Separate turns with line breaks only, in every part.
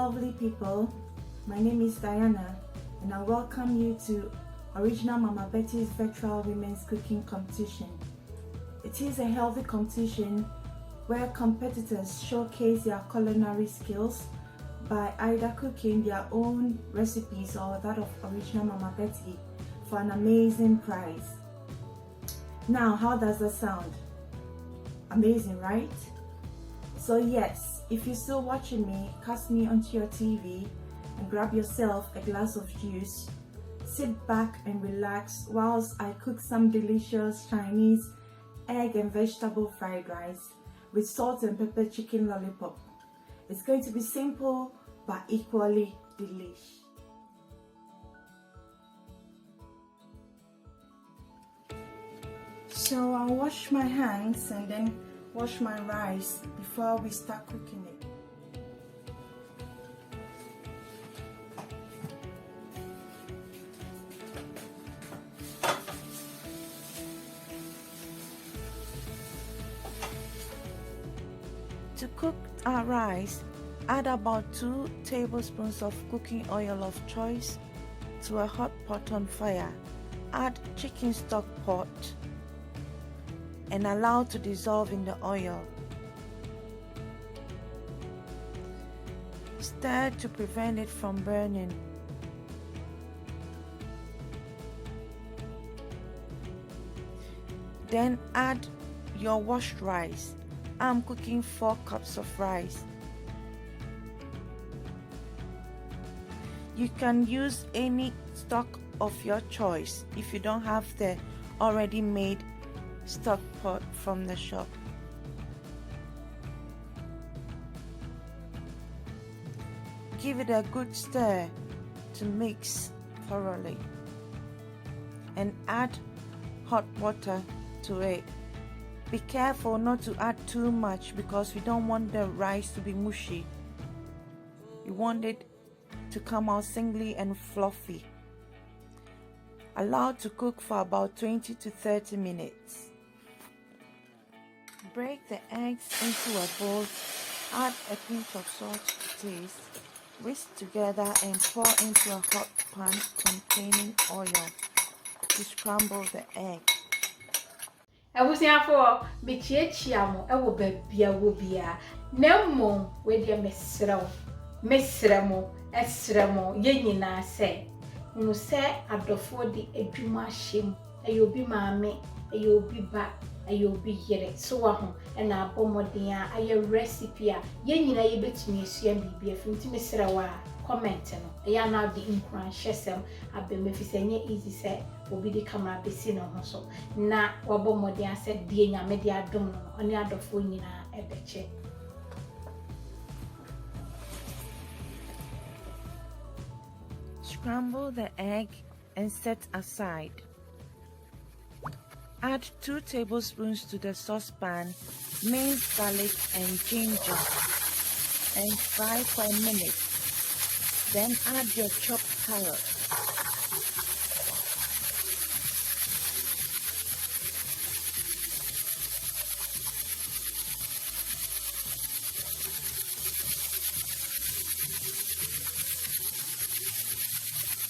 lovely people, my name is Diana and I welcome you to Original Mama Betty's virtual women's cooking competition. It is a healthy competition where competitors showcase their culinary skills by either cooking their own recipes or that of Original Mama Betty for an amazing prize. Now, how does that sound? Amazing, right? So yes, if you're still watching me, cast me onto your TV and grab yourself a glass of juice. Sit back and relax whilst I cook some delicious Chinese egg and vegetable fried rice with salt and pepper chicken lollipop. It's going to be simple but equally delish. So I'll wash my hands and then wash my rice before we start cooking it. To cook our rice, add about 2 tablespoons of cooking oil of choice to a hot pot on fire. Add chicken stock pot and allow to dissolve in the oil. Stir to prevent it from burning. Then add your washed rice. I'm cooking 4 cups of rice. You can use any stock of your choice if you don't have the already made stock pot from the shop. Give it a good stir to mix thoroughly and add hot water to it. Be careful not to add too much because we don't want the rice to be mushy. You want it to come out singly and fluffy. Allow to cook for about 20 to 30 minutes. Break the eggs into a bowl, add a pinch of salt to taste, whisk together and pour into a hot pan containing oil to scramble the egg.
Abusiafo mechiachia mo ewo babia wo bia na mmom we de mesremo esremo ye nyina se unu se adofo de adwuma hyem ayobi maame ayobi ba ayobi yere so wa ho na abomoden a aye recipe a ye nyina ye betumi esua bibia finti mesrewa comment no ya na de nkranhyesem abemefisanye easy se obi di camera besi no ho so na wabo modern ase die nyame de adom no oni adofo nyina ebeche.
Scramble the egg and set aside. Add 2 tablespoons to the saucepan minced garlic and ginger and fry for a minute. Then add your chopped carrot.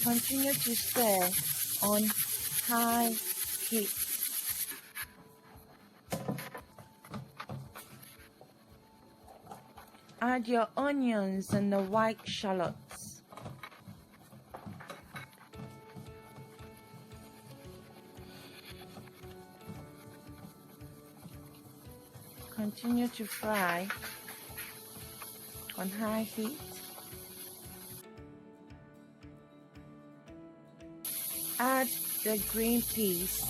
Continue to stir on high heat. Add your onions and the white shallots. Continue to fry on high heat. Add the green peas.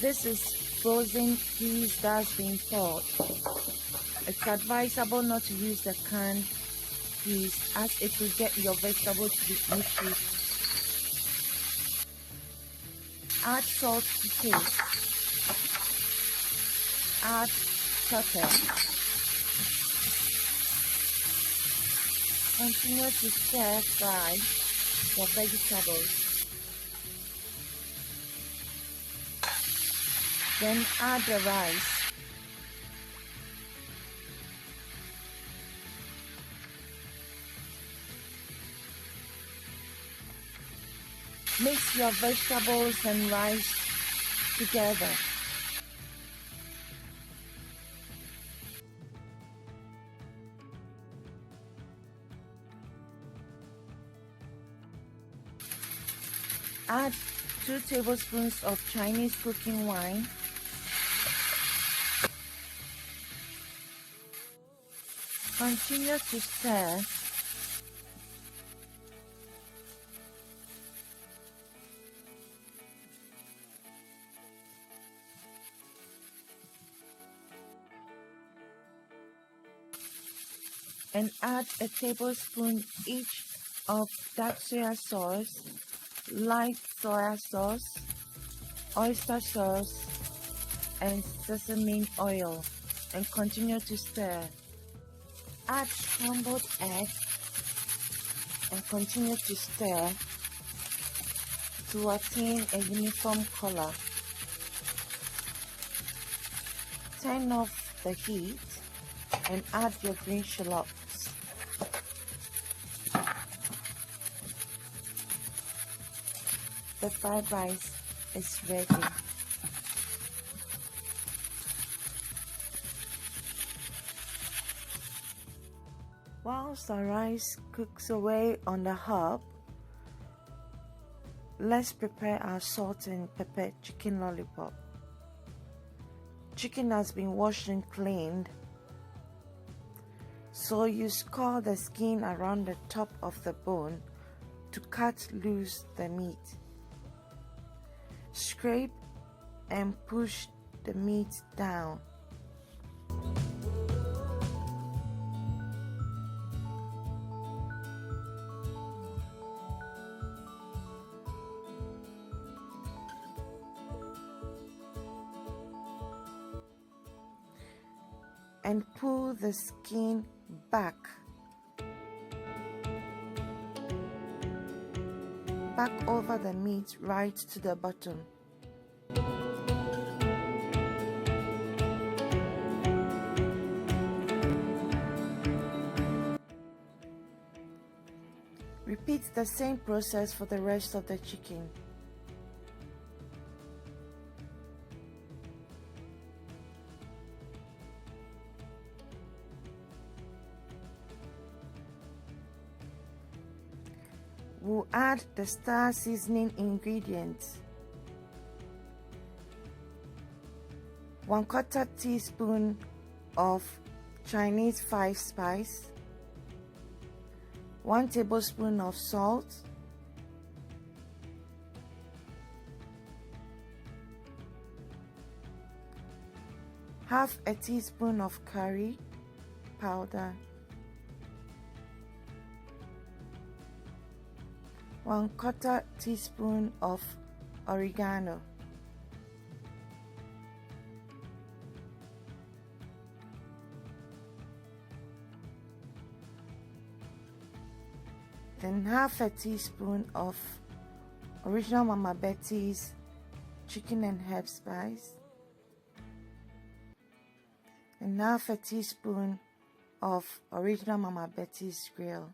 This is frozen peas that's been thawed. It's advisable not to use the canned peas as it will get your vegetable to be mushy. Add salt to taste. Add pepper. Continue to stir fry your vegetables. Then add the rice. Mix your vegetables and rice together. Add 2 tablespoons of Chinese cooking wine. Continue to stir. And add a tablespoon each of dark soya sauce, light soya sauce, oyster sauce, and sesame oil, and continue to stir. Add scrambled egg and continue to stir to attain a uniform color. Turn off the heat and add your green shallots. The fried rice is ready. Whilst the rice cooks away on the hob, let's prepare our salt and pepper chicken lollipop. Chicken has been washed and cleaned, so you score the skin around the top of the bone to cut loose the meat. Scrape and push the meat down. And pull the skin back over the meat right to the bottom. Repeat the same process for the rest of the chicken. We'll add the star seasoning ingredients. 1/4 teaspoon of Chinese 5 spice, 1 tablespoon of salt, half a teaspoon of curry powder, 1/4 teaspoon of oregano, then half a teaspoon of original Mama Betty's chicken and herb spice, and half a teaspoon of original Mama Betty's grill.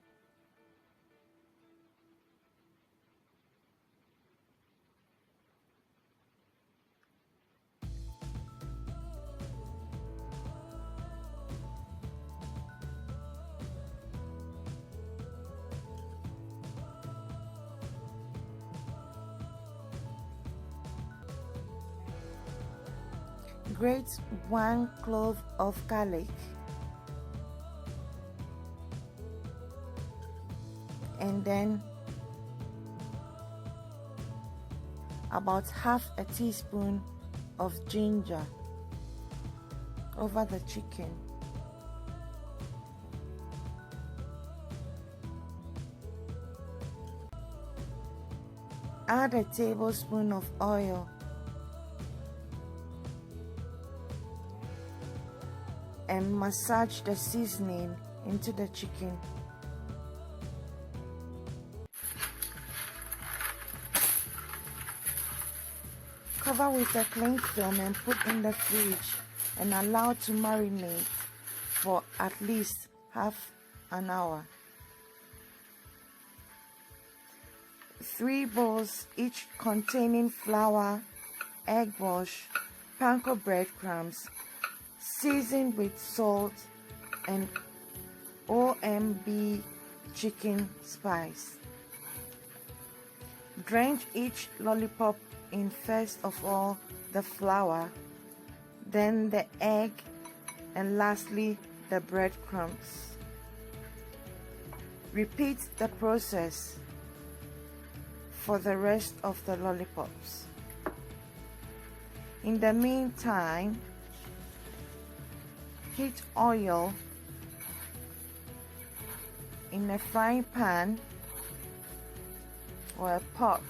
Grate 1 clove of garlic and then about half a teaspoon of ginger over the chicken. Add a tablespoon of oil and massage the seasoning into the chicken. Cover with a cling film and put in the fridge and allow to marinate for at least half an hour. 3 bowls each containing flour, egg wash, panko breadcrumbs, seasoned with salt and OMB chicken spice. Drench each lollipop in first of all the flour, then the egg, and lastly the breadcrumbs. Repeat the process for the rest of the lollipops. In the meantime, heat oil in a frying pan or a pot.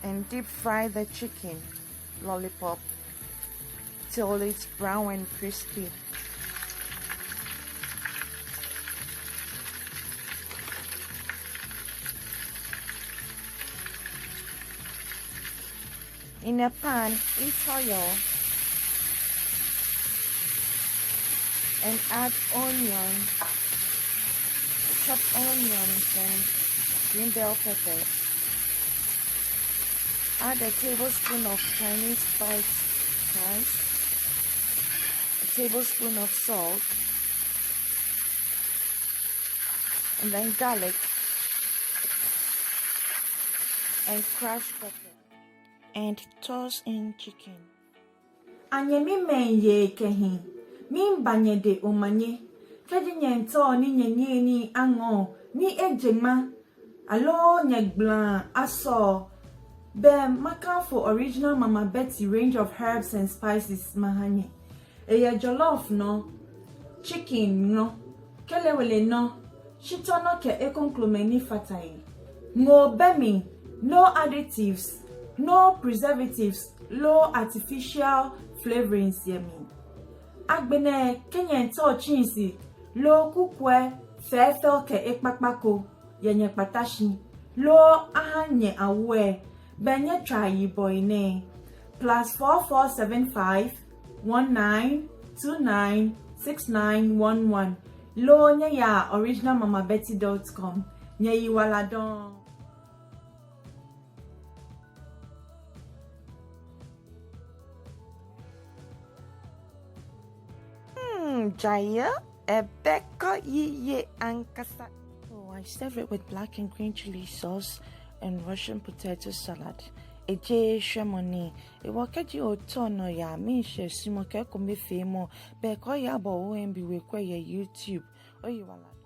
And deep fry the chicken lollipop till it's brown and crispy. In a pan, heat oil and add onions, chopped onions and green bell peppers. Add a tablespoon of Chinese spice, a tablespoon of salt, and then garlic and crushed pepper. And toss in chicken.
Anye mi menye kehi. Mi mbanye de omanye. Kedi nyento ni nyenye ni ango. Ni ejema. Alo nyegblan aso. Be maka for original Mama Betty range of herbs and spices mahanye. Eye jollof no. Chicken no. Kelewele no. Shito no ke ekonklume ni fatai. Ngo bemi. No additives. No preservatives, low artificial flavorings yemi. Agbene Kenyan to chinsi, low kukwe, fefel ke ekpakpako, yenye patashi, low ahanye awe, benye trayi boyne, +4475 1929 6911, low nye ya originalmamabetty.com, nye yiwaladon.
Jaya, Ebeka ye ankasa. Oh, I serve it with black and green chili sauce and Russian potato salad. Eje shemoni. E wakaji otono ya mi she simoke ko me femo. Be ko ya bo OMB we kwa ye YouTube. Oyiwala.